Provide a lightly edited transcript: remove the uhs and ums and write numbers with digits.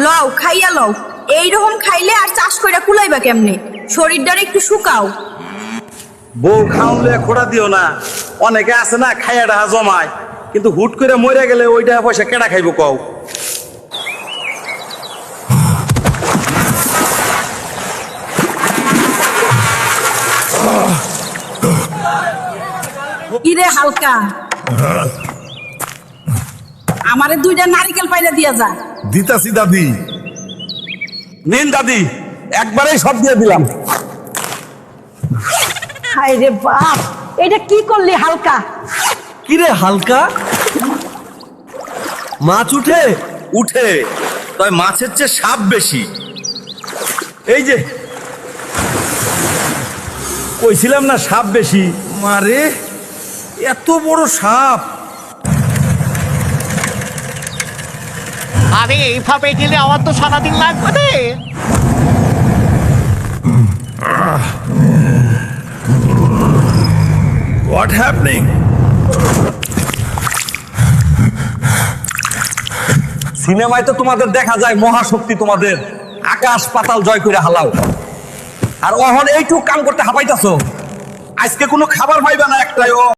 লও খাইয়া লও। এইরকম খাইলে আর চাষ কইরা কুলাইবা কেমনে? শরীরটারে একটু শুকাও। বউ খাওয়ালে খোড়া দিও না। অনেকে আছে না খাইয়া টাকা জমায়, কিন্তু হুট করে মরে গেলে ওইটা পয়সা কেডা খাইব কও? কিরে হালকা, আমারে দুইটা নারিকেল পাইরা দিয়া যা। দিতাছি দাদি। নিন দাদি, একবারেই সব দিয়ে দিলাম। হায় রে বাপ, এটা কি করলি হালকা? কিরে হালকা, মাছ উঠে? উঠে, তবে মাছের চেয়ে সাপ বেশি। এই যে কইছিলাম না সাপ বেশি। মারে, এত বড় সাপ! আরে এইভাবে গেলে আমার তো সারাদিন লাগবে রে। What happening? সিনেমায় তো তোমাদের দেখা যায় মহাশক্তি, তোমাদের আকাশ পাতাল জয় করে হালাও, আর অহন এইটুক কাম করতে হাঁপাইতাছো। আজকে কোনো খাবার পাইবা না একটাইও।